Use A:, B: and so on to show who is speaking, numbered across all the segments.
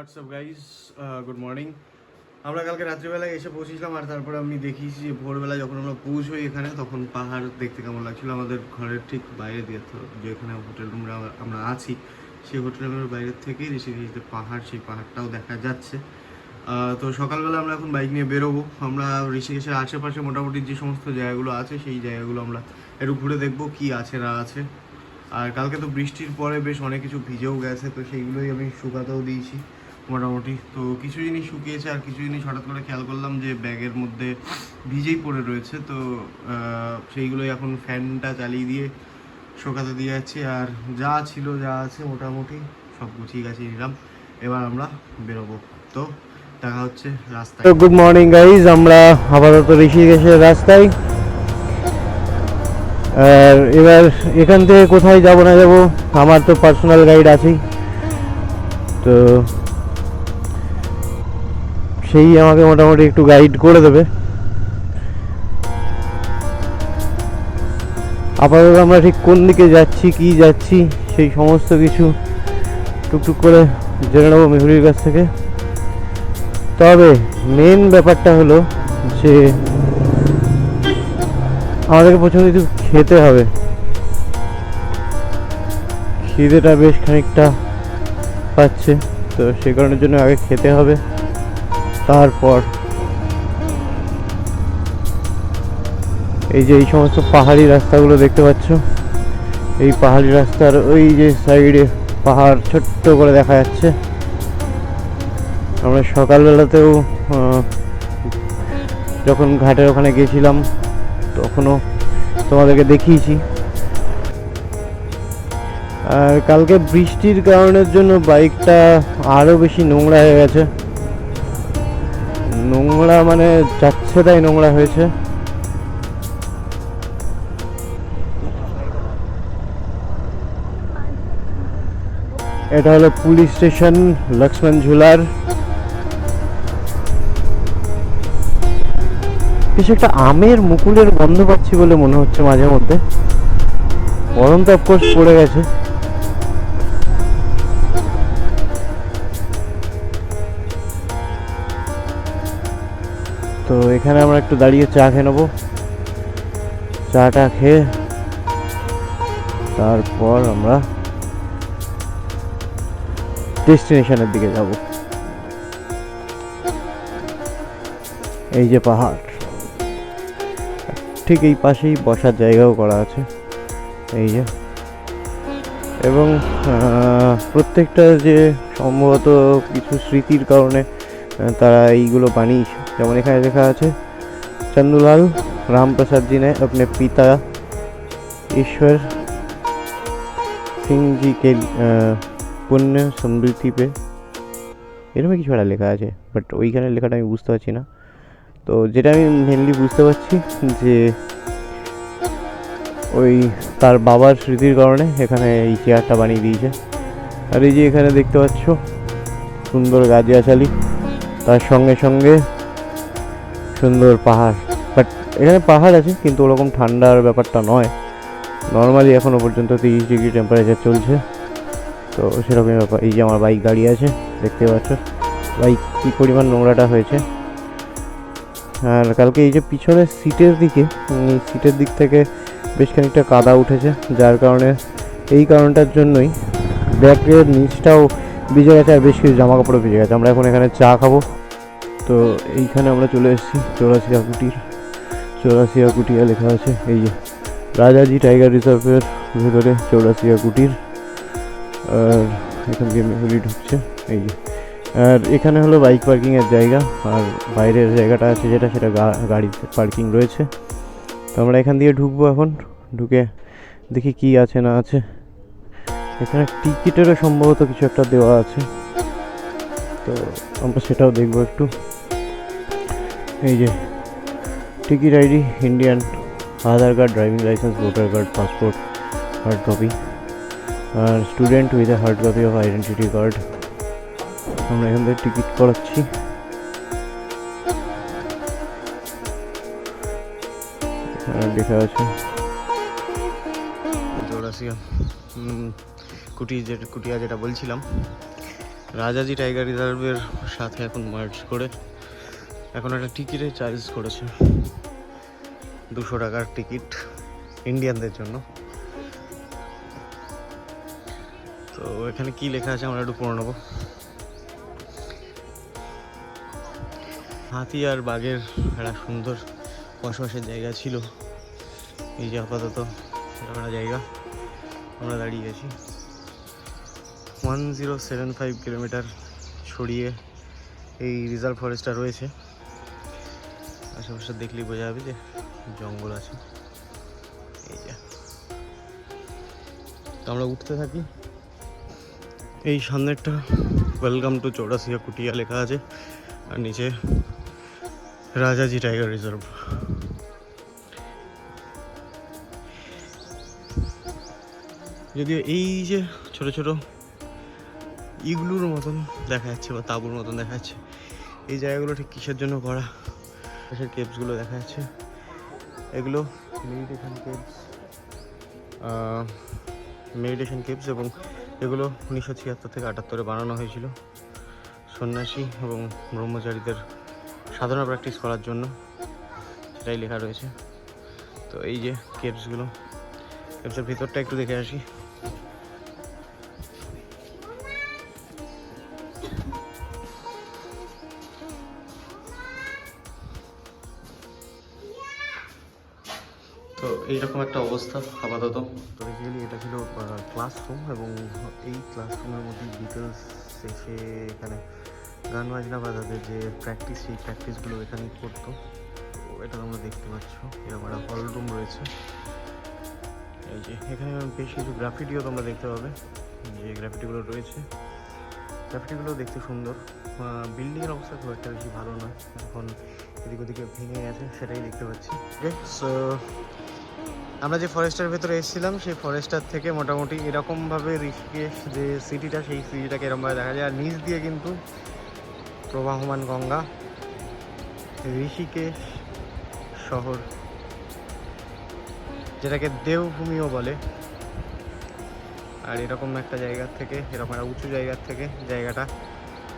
A: WhatsApp guys, good morning. আমরা কালকে রাত্রিবেলায় এসে পৌঁছেছিলাম আর তারপরে আমি দেখিয়েছি যে ভোরবেলা যখন আমরা পৌঁছই এখানে তখন পাহাড় দেখতে কেমন লাগছিলো। আমাদের ঘরের ঠিক বাইরে দিয়ে তো যেখানে হোটেল রুমে আমরা আছি সেই হোটেল রুমের বাইরের থেকেই ঋষিকেশে পাহাড়, সেই পাহাড়টাও দেখা যাচ্ছে। তো সকালবেলা আমরা এখন বাইক নিয়ে বেরোবো। আমরা ঋষিকেশের আশেপাশে মোটামুটি যে সমস্ত জায়গাগুলো আছে সেই জায়গাগুলো আমরা একটু ঘুরে দেখবো কী আছে না আছে। আর কালকে তো বৃষ্টির পরে বেশ অনেক কিছু ভিজেও গেছে, তো সেইগুলোই আমি শুকাতেও দিয়েছি মোটামুটি। তো কিছু জিনিস শুকিয়েছে আর কিছু জিনিস হঠাৎ করে খেয়াল করলাম যে ব্যাগের মধ্যে ভিজেই পড়ে রয়েছে, তো সেইগুলোই এখন ফ্যানটা চালিয়ে দিয়ে শুকাতে দিয়ে যাচ্ছি। আর যা ছিল যা আছে মোটামুটি সব গুছিয়ে গাছিয়ে নিলাম। এবার আমরা বেরোবো, তো দেখা হচ্ছে রাস্তায়।
B: গুড মর্নিং গাইজ, আমরা আপাতত ঋষিকেশের রাস্তায়। আর এবার এখান থেকে কোথায় যাব না যাব, আমার তো পার্সোনাল গাইড আছেই, তো সেই আমাকে মোটামুটি একটু গাইড করে দেবে। আপাতত আমরা ঠিক কোন দিকে যাচ্ছি কি যাচ্ছি সেই সমস্ত কিছু টুকটুক করে জেনে নেবো মেহুরির কাছ থেকে। তবে মেন ব্যাপারটা হলো যে আমাদেরকে প্রথমে কিছু খেতে হবে। খিদেটা বেশ খানিকটা পাচ্ছে, তো সেই কারণের জন্য আগে খেতে হবে, তারপর এই যে এই সমস্ত পাহাড়ি রাস্তাগুলো দেখতে পাচ্ছ, এই পাহাড়ি রাস্তার ওই যে সাইডে পাহাড় ছোট্ট করে দেখা যাচ্ছে। আমরা সকালবেলাতেও যখন ঘাটের ওখানে গেছিলাম তখনও তোমাদেরকে দেখিয়েছি। আর কালকে বৃষ্টির কারণের জন্য বাইকটা আরও বেশি নোংরা হয়ে গেছে। নোংরা মানে যাচ্ছে তাই নোংরা হয়েছে। এটা হলো পুলিশ স্টেশন লক্ষ্মণ ঝুলার। কিছু একটা আমের মুকুলের গন্ধ পাচ্ছি বলে মনে হচ্ছে মাঝে মধ্যে। গরম তো অফকোর্স পড়ে গেছে। তো এখানে আমরা একটু দাঁড়িয়ে চা খেয়ে নেবো। চাটা খেয়ে তারপর আমরা ডেস্টিনেশনের দিকে যাব। এই যে পাহাড়, ঠিক এই পাশেই বসার জায়গাও করা আছে এই যে। এবং প্রত্যেকটা যে সম্ভবত কিছু স্মৃতির কারণে তারা এইগুলো বানিয়েছে। যেমন এখানে লেখা আছে চন্দুলাল रामप्रसाद जी ने अपने पिता ईश्वर सिंह जी के पुण्य समृद्धि पे এরকম কিছু একটা লেখা আছে, বাট ওইখানে লেখাটা আমি বুঝতে পারছি না। তো যেটা আমি মেনলি বুঝতে পারছি যে ওই তার বাবার স্মৃতির কারণে এখানে এই চেয়ারটা বানিয়ে দিয়েছে। আর এই যে এখানে দেখতে পাচ্ছ সুন্দর গাছগাছালি, তার সঙ্গে সঙ্গে সুন্দর পাহাড়। বাট এখানে পাহাড় আছে কিন্তু ওরকম ঠান্ডার ব্যাপারটা নয়, নর্মালি এখনও পর্যন্ত 30 ডিগ্রি টেম্পারেচার চলছে। তো সেরকম ব্যাপার। এই যে আমার বাইক দাঁড়িয়ে আছে, দেখতে পাচ্ছ বাইক কী পরিমাণ নোংরাটা হয়েছে। আর কালকে এই যে পিছনের সিটের দিকে, এই সিটের দিক থেকে বেশ খানিকটা কাদা উঠেছে, যার কারণে এই কারণটার জন্যই ব্যাগের নিচটাও ভিজে গেছে আর বেশ কিছু জামা কাপড়ও ভিজে গেছে। আমরা এখন এখানে চা খাবো। তো এইখানে আমরা চলে এসেছি চৌরাসিয়া কুটির। চৌরাসিয়া কুটিয়া লেখা আছে এই যে রাজাজি টাইগার রিজার্ভের ভেতরে চৌরাসিয়া কুটির। আর এখান দিয়ে মেহুলি ঢুকছে এই যে। আর এখানে হলো বাইক পার্কিংয়ের জায়গা, আর বাইরের জায়গাটা আছে যেটা সেটা গাড়ি পার্কিং রয়েছে। তো আমরা এখান দিয়ে ঢুকবো এখন। ঢুকে দেখি কি আছে না আছে। এখানে টিকিটেরও সম্ভবত কিছু একটা দেওয়া আছে, তো আমরা সেটাও দেখবো একটু। এই যে ticket ID Indian, Aadhaar card, driving licence, voter card, passport, hard copy, আর student with a hard copy of identity card. আমরা এখান থেকে টিকিট করাচ্ছি। লেখা আছে
A: চৌরাসিয়া কুটিয়া যেটা বলছিলাম। রাজাজি টাইগার রিজার্ভের সাথে এখন মার্চ করে এখন একটা টিকিটের চার্জ করেছে 200 টাকার টিকিট ইন্ডিয়ানদের জন্য। তো এখানে কি লেখা আছে আমরা একটু পড়ে নেবো। হাতি আর বাঘের একটা সুন্দর বসবাসের জায়গা ছিল, এই যে আপাতত একটা জায়গা আমরা দাঁড়িয়ে আছি। 1075 কিলোমিটার ছড়িয়ে এই রিজার্ভ ফরেস্টটা রয়েছে। আশেপাশে দেখলেই বোঝা যাবে যে জঙ্গল আছে। এই যে তো আমরা উঠতে থাকি। এই সামনেরটা ওয়েলকাম টু চৌরাসিয়া কুটিয়া লেখা আছে, আর নিচে রাজাজি টাইগার রিজার্ভ। যদিও এই যে ছোট ছোট ইগলুর মতন দেখা যাচ্ছে বা তাঁবুর মতন দেখা যাচ্ছে, এই জায়গাগুলো ঠিক কিসের জন্য করা, পাশের কেভসগুলো দেখা যাচ্ছে, এগুলো মেডিটেশন কেভস এবং এগুলো 1976 থেকে 78-এ বানানো হয়েছিল সন্ন্যাসী এবং ব্রহ্মচারীদের সাধনা প্র্যাকটিস করার জন্য, সেটাই লেখা রয়েছে। তো এই যে কেভসগুলো, কেভসের ভিতরটা একটু দেখে আসি। তো এইরকম একটা অবস্থা আপাতত। তো বেসিক্যালি এটা ছিল ক্লাসরুম এবং এই ক্লাসরুমের মধ্যে ডিটেলস এসে এখানে গান বাজনা বা তাদের যে প্র্যাকটিস, সেই প্র্যাকটিসগুলো এখানেই করতো। তো এটা তোমরা দেখতে পাচ্ছ, এরকম একটা হল রুম রয়েছে। এই যে এখানে বেশ কিছু গ্রাফিটিও তোমরা দেখতে পাবে, যে গ্রাফিটিগুলো রয়েছে, গ্রাফিটিগুলো দেখতে সুন্দর। বিল্ডিংয়ের অবস্থা খুব একটা বেশি ভালো নয়, এখন এদিক ওদিকে ভেঙে গেছে, সেটাই দেখতে পাচ্ছি। ওকে, সো আমরা যে ফরেস্টের ভেতরে এসেছিলাম সেই ফরেস্টার থেকে মোটামুটি এরকমভাবে ঋষিকেশ যে সিটিটা, সেই সিটিটাকে এরকমভাবে দেখা যায়। আর নিচ দিয়ে কিন্তু প্রবাহমান গঙ্গা, ঋষিকেশ শহর, যেটাকে দেবভূমিও বলে। আর এরকম একটা জায়গার থেকে, এরকম একটা উঁচু জায়গার থেকে জায়গাটা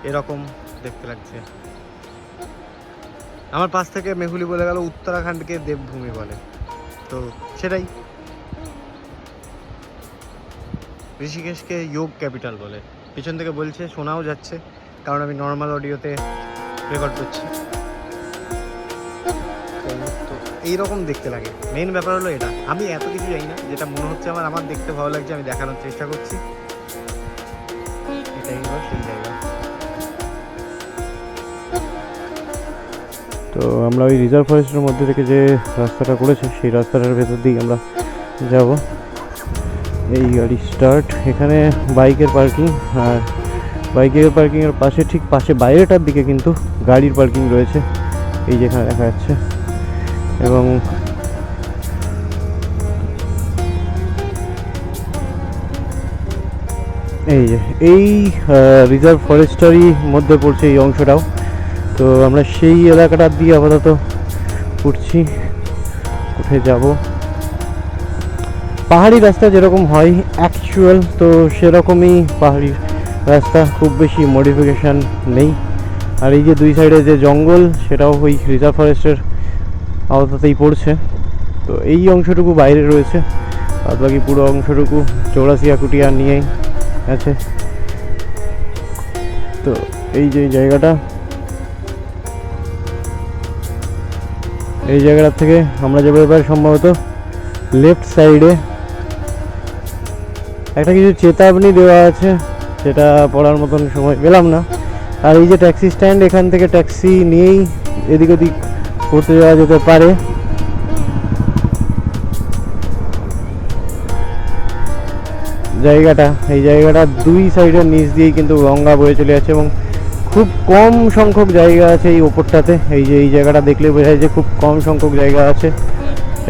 A: এরকম দেখতে লাগছে। আমার পাশ থেকে মেহুলি বলে গেল উত্তরাখণ্ডকে দেবভূমি বলে, তো সেটাই। ঋষিকেশকে যোগ ক্যাপিটাল বলে, পিছন থেকে বলছে, শোনাও যাচ্ছে, কারণ আমি নর্মাল অডিওতে রেকর্ড করছি। তো এইরকম দেখতে লাগে, মেন ব্যাপার হলো এটা। আমি এত কিছু জানি না, যেটা মনে হচ্ছে আমার দেখতে ভালো লাগছে, আমি দেখানোর চেষ্টা করছি। এটাই হলো সেই জায়গা।
B: তো আমরা ওই রিজার্ভ ফরেস্টের মধ্যে থেকে যে রাস্তাটা করেছে সেই রাস্তাটার ভেতর দিকে আমরা যাব। এই গাড়ি স্টার্ট, এখানে বাইকের পার্কিং, আর বাইকের পার্কিংয়ের পাশে ঠিক পাশে বাইরেটার দিকে কিন্তু গাড়ির পার্কিং রয়েছে, এই যেখানে দেখা যাচ্ছে। এবং এই যে এই রিজার্ভ ফরেস্টারই মধ্যে পড়ছে এই অংশটাও। তো আমরা সেই এলাকাটার দিয়ে আপাতত উঠছি, উঠে যাব। পাহাড়ি রাস্তা যেরকম হয় অ্যাকচুয়াল, তো সেরকমই পাহাড়ি রাস্তা, খুব বেশি মডিফিকেশান নেই। আর এই যে দুই সাইডে যে জঙ্গল, সেটাও ওই রিজার্ভ ফরেস্টের আওতাতেই পড়ছে। তো এই অংশটুকু বাইরে রয়েছে, আর বাকি পুরো অংশটুকু চৌরাসিয়া কুটিয়া নিয়েই আছে। তো এই যে জায়গাটা, এই জায়গাটার থেকে আমরা যাবো এবার সম্ভবত লেফট সাইডে। একটা কিছু চেতাবনী দেওয়া আছে, সেটা পড়ার মতন সময় পেলাম না। আর এই যে ট্যাক্সি স্ট্যান্ড, এখান থেকে ট্যাক্সি নিয়েই এদিক ওদিক করতে যাওয়া যেতে পারে। জায়গাটা, এই জায়গাটা দুই সাইডের নিচ দিয়েই কিন্তু গঙ্গা বয়ে চলে যাচ্ছে এবং খুব কম সংখ্যক জায়গা আছে এই ওপরটাতে। এই যে এই জায়গাটা দেখলে বোঝা যায় যে খুব কম সংখ্যক জায়গা আছে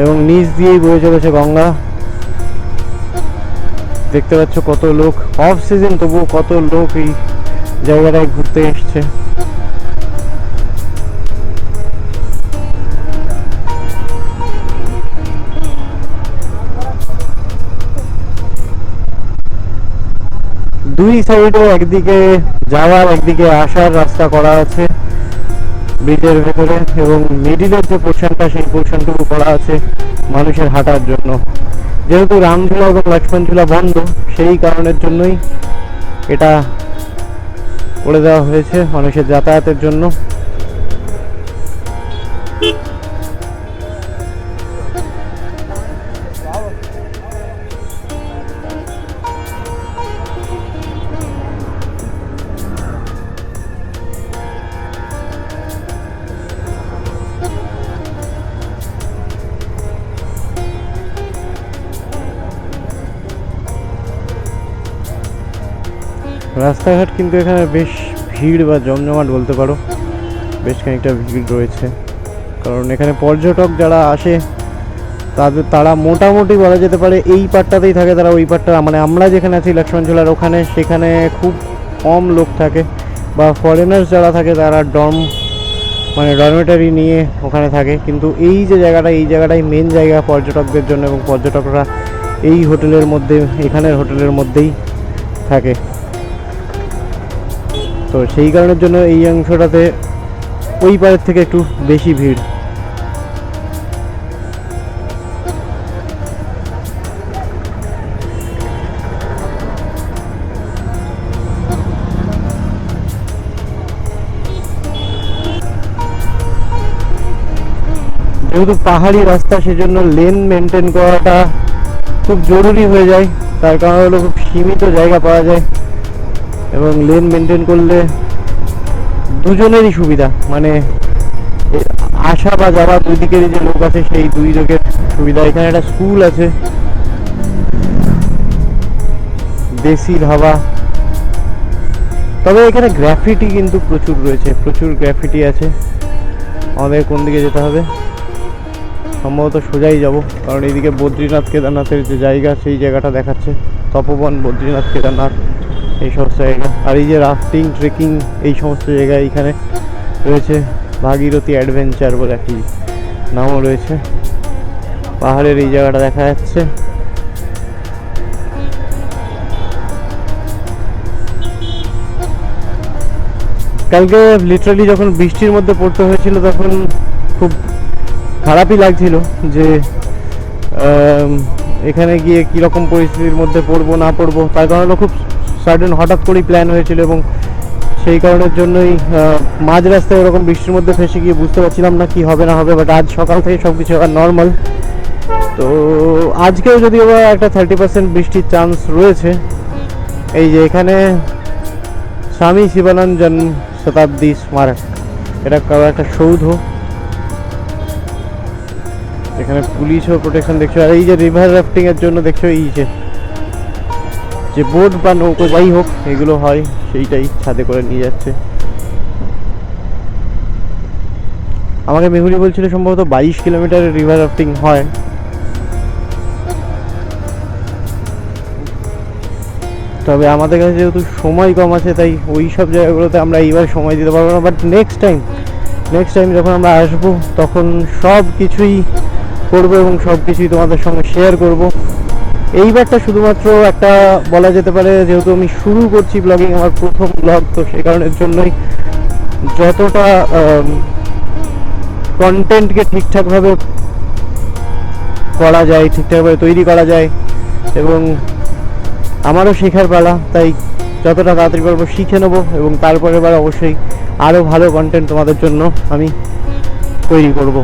B: এবং নিচ দিয়েই বয়ে চলেছে গঙ্গা। দেখতে পাচ্ছ কত লোক, অফ সিজন তবুও কত লোক এই জায়গাটায় ঘুরতে এসছে। দুই সাইডে একদিকে যাওয়ার একদিকে আসার রাস্তা করা আছে ব্রিজের ভেতরে, এবং মিডিলের যে পোর্শনটা সেই পোর্শনটুকু করা আছে মানুষের হাঁটার জন্য। যেহেতু রামঝুলা এবং লক্ষ্মণঝুলা বন্ধ, সেই কারণের জন্যই এটা করে দেওয়া হয়েছে মানুষের যাতায়াতের জন্য। রাস্তাঘাট কিন্তু এখানে বেশ ভিড় বা জমজমাট বলতে পারো, বেশ খানিকটা ভিড় রয়েছে। কারণ এখানে পর্যটক যারা আসে তারা মোটামুটি বলা যেতে পারে এই পাটটাতেই থাকে, তারা ওই পাটটা মানে আমরা যেখানে আছি লক্ষ্মণঝুলার ওখানে, সেখানে খুব কম লোক থাকে। বা ফরেনার্স যারা থাকে তারা ডরমেটারি নিয়ে ওখানে থাকে। কিন্তু এই যে জায়গাটা, এই জায়গাটাই মেন জায়গা পর্যটকদের জন্য, এবং পর্যটকরা এই হোটেলের মধ্যে, এখানের হোটেলের মধ্যেই থাকে। তো সেই কারণের জন্য এই অংশটাতে ওই পারের থেকে একটু বেশি ভিড়। যেহেতু পাহাড়ি রাস্তা, সেজন্য লেন মেনটেন করাটা খুব জরুরি হয়ে যায়। তার কারণ হলো খুব সীমিত জায়গা পাওয়া যায়, এবং লেন মেনটেন করলে দুজনেরই সুবিধা, মানে আসা বা যাওয়া দুই দিকেরই যে লোক আছে সেই দুই লোকের সুবিধা। এখানে একটা স্কুল আছে, দেশি ধাবা। তবে এখানে গ্রাফিটি কিন্তু প্রচুর রয়েছে, প্রচুর গ্রাফিটি আছে। আমাদের কোন দিকে যেতে হবে? সম্ভবত সোজাই যাব, কারণ এইদিকে বদ্রীনাথ কেদারনাথের যে জায়গা, সেই জায়গাটা দেখাচ্ছে। তপবন, বদ্রীনাথ, কেদারনাথ, এই সমস্ত জায়গা। আর এই যে রাফটিং, ট্রেকিং, এই সমস্ত জায়গা এইখানে রয়েছে। ভাগীরথী অ্যাডভেঞ্চার বলে একটি নামও রয়েছে। পাহাড়ের এই জায়গাটা দেখা যাচ্ছে। কালকে লিটারালি যখন বৃষ্টির মধ্যে পড়তে হয়েছিল, তখন খুব খারাপই লাগছিল যে এখানে গিয়ে কীরকম পরিস্থিতির মধ্যে পড়বো না পড়বো। তার কারণে খুব সাডেন, হঠাৎ করেই প্ল্যান হয়েছিল, এবং সেই কারণের জন্যই মাঝ রাস্তায় এরকম বৃষ্টির মধ্যে ফেসে গিয়ে বুঝতে পারছিলাম না কি হবে না হবে। বাট আজ সকাল থেকে সব কিছু আবার নর্মাল। তো আজকেও যদিও বা একটা 30% বৃষ্টির চান্স রয়েছে। এই যে এখানে স্বামী শিবানন্দ জন্ম শতাব্দী স্মারক, এটা কারো একটা সৌধ। এখানে পুলিশও প্রোটেকশন দেখছো। আর এই যে রিভার রাফটিং এর জন্য দেখছো এই যে বোট বা নৌকো যাই হোক এগুলো হয়, সেইটাই ছাদে করে নিয়ে যাচ্ছে। আমাকে মেহুলি বলছিল সম্ভবত 22 কিলোমিটারের রিভার রাফটিং হয়। তবে আমাদের কাছে যেহেতু সময় কম আছে, তাই ওই সব জায়গাগুলোতে আমরা এইবার সময় দিতে পারবো না। বাট নেক্সট টাইম যখন আমরা আসবো, তখন সব কিছুই করবো এবং সব কিছুই তোমাদের সঙ্গে শেয়ার করব। এইবারটা শুধুমাত্র একটা বলা যেতে পারে, যেহেতু আমি শুরু করছি ব্লগিং, আমার প্রথম ব্লগ, তো সেই কারণের জন্যই যতটা কন্টেন্টকে ঠিকঠাকভাবে করা যায়, ঠিকঠাকভাবে তৈরি করা যায়, এবং আমারও শেখার পালা, তাই যতটা তাড়াতাড়ি পারবো শিখে নেবো, এবং তারপরে এবার অবশ্যই আরও ভালো কন্টেন্ট তোমাদের জন্য আমি তৈরি করব।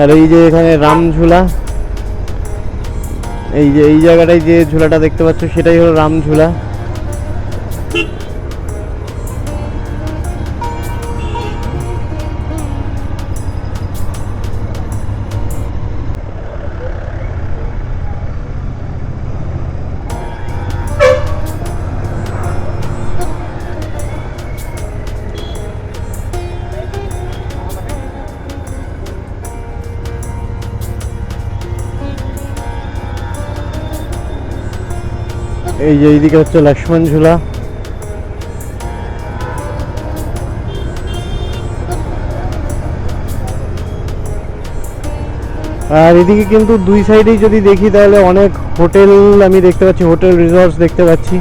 B: আর এই যে এখানে রামঝুলা, এই যে এই জায়গাটায় যে ঝুলাটা দেখতে পাচ্ছ, সেটাই হলো রামঝুলা। এই যে এইদিকে হচ্ছে লক্ষ্মণ ঝুলা। আর এদিকে কিন্তু দুই সাইডেই যদি দেখি তাহলে অনেক হোটেল আমি দেখতে পাচ্ছি, হোটেল রিসর্টস দেখতে পাচ্ছি।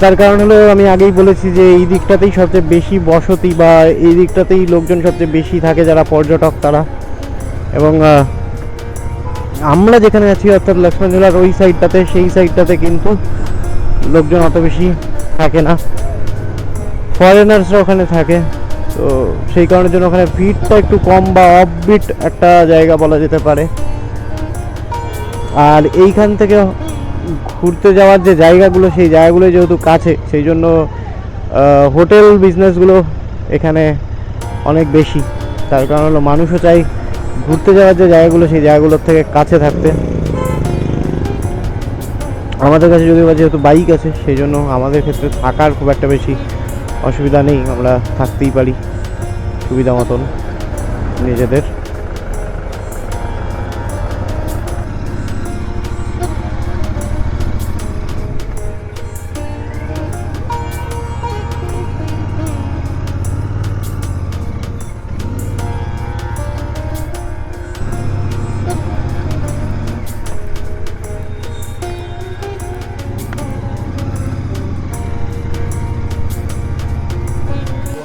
B: তার কারণ হলো আমি আগেই বলেছি যে এই দিকটাতেই সবচেয়ে বেশি বসতি বা এই দিকটাতেই লোকজন সবচেয়ে বেশি থাকে যারা পর্যটক তারা। এবং আমরা যেখানে আছি অর্থাৎ লক্ষ্মণ জেলার ওই সাইডটাতে, সেই সাইডটাতে কিন্তু লোকজন অত বেশি থাকে না, ফরেনার্সরা ওখানে থাকে। তো সেই কারণের জন্য ওখানে ভিড়টা একটু কম বা অফবিট একটা জায়গা বলা যেতে পারে। আর এইখান থেকে ঘুরতে যাওয়ার যে জায়গাগুলো, সেই জায়গাগুলো যেহেতু কাছে, সেই জন্য হোটেল বিজনেসগুলো এখানে অনেক বেশি। তার কারণ হলো মানুষও চাই ঘুরতে যাওয়ার যে জায়গাগুলো, সেই জায়গাগুলোর থেকে কাছে থাকতে। আমাদের কাছে যদিও বা যেহেতু বাইক আছে, সেই জন্য আমাদের ক্ষেত্রে থাকার খুব একটা বেশি অসুবিধা নেই, আমরা থাকতেই পারি সুবিধা মতন নিজেদের।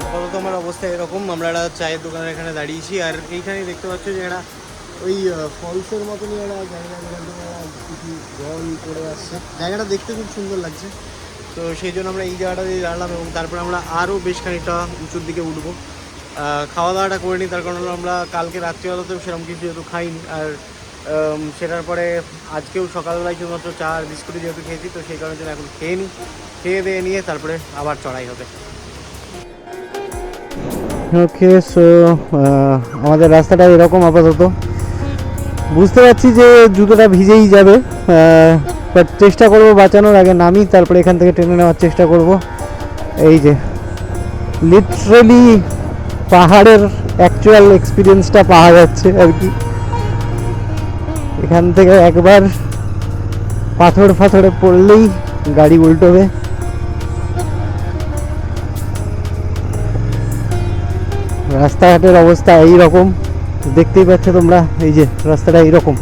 A: আপাতত আমার অবস্থা এরকম, আমরা একটা চায়ের দোকানের এখানে দাঁড়িয়েছি। আর এইখানেই দেখতে পাচ্ছ যে একটা ওই ফলসের মতনই একটা জায়গা, যেখান থেকে কিছু জল পড়ে আসছে। জায়গাটা দেখতে খুব সুন্দর লাগছে, তো সেই জন্য আমরা এই জায়গাটা দিয়ে দাঁড়ালাম। এবং তারপরে আমরা আরও বেশ খানিকটা উঁচুর দিকে উঠবো, খাওয়া দাওয়াটা করে নিই। তার কারণ হলো আমরা কালকে রাত্রিবেলাতেও সেরকম কিছু যেহেতু খাইনি, আর সেটার পরে আজকেও সকালবেলায় শুধুমাত্র চা আর বিস্কুটই যেহেতু খেয়েছি, তো সেই কারণের জন্য এখন খেয়ে নিই, খেয়ে দিয়ে নিয়ে তারপরে আবার চড়াই হবে।
B: ওকে, সো আমাদের রাস্তাটা এরকম আপাতত। বুঝতে পারছি যে জুতোটা ভিজেই যাবে, বাট চেষ্টা করব বাঁচানোর, আগে নামি তারপরে এখান থেকে টেনে নেওয়ার চেষ্টা করব। এই যে লিটারেলি পাহাড়ের অ্যাকচুয়াল এক্সপিরিয়েন্সটা পাওয়া যাচ্ছে আর কি। এখান থেকে একবার পাথরে পড়লেই গাড়ি উল্টোবে। রাস্তাঘাটের অবস্থা এই রকম, দেখতেই পাচ্ছ তোমরা, এই যে রাস্তাটা এইরকম।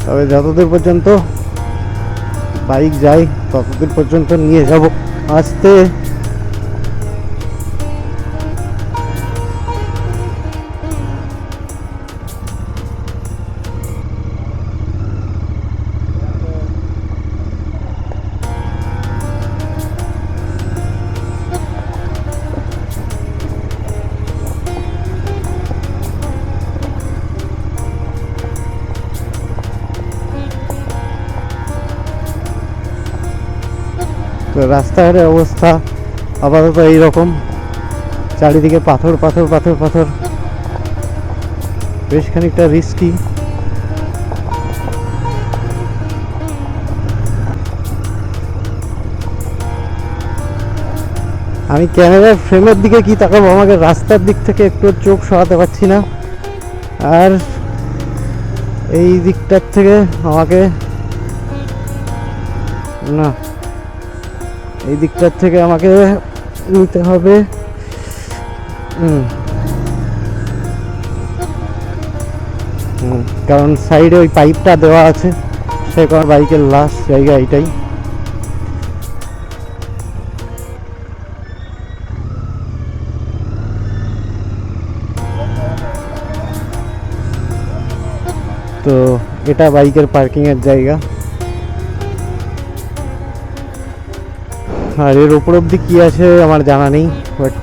B: তবে যতদূর পর্যন্ত বাইক যায় ততদূর পর্যন্ত নিয়ে যাব আস্তে। তো রাস্তাঘাটের অবস্থা আপাতত এইরকম, চারিদিকে পাথর, বেশ খানিকটা রিস্কি। আমি ক্যামেরার ফ্রেমের দিকে কি তাকাবো, আমাকে রাস্তার দিক থেকে একটু চোখ সরাতে পারছি না। আর এই দিকটার থেকে আমাকে না, এই দিকটার থেকে আমাকে নিতে হবে। কারণ সাইডে ওই পাইপটা দেওয়া আছে, সে কারণে বাইকের লাস্ট জায়গা এইটাই। তো এটা বাইকের পার্কিংয়ের জায়গা। আর এর ওপর অব্দি কী আছে আমার জানা নেই, বাট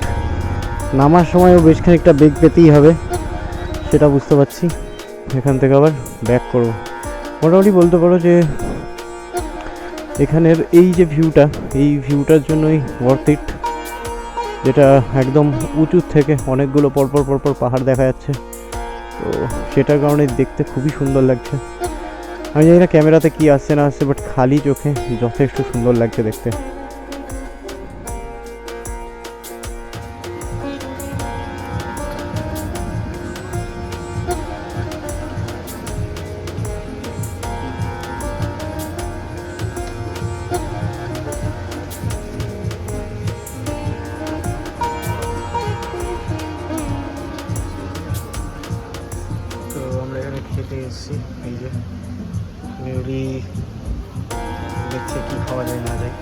B: নামার সময়ও বেশ খানিকটা বেগ পেতেই হবে, সেটা বুঝতে পারছি। এখান থেকে আবার ব্যাক করব। মোটামুটি বলতে পারো যে এখানের এই যে ভিউটা, এই ভিউটার জন্যই ওয়ার্থ ইট। যেটা একদম উঁচুর থেকে অনেকগুলো পরপর পাহাড় দেখা যাচ্ছে, তো সেটার কারণে দেখতে খুবই সুন্দর লাগছে। আমি জানি না ক্যামেরাতে কি আসছে না আসছে, বাট খালি চোখে যথেষ্ট সুন্দর লাগছে দেখতে।
A: এসেছি। এই যে মিউরি দেখছে কি খাওয়া যায় না যায়।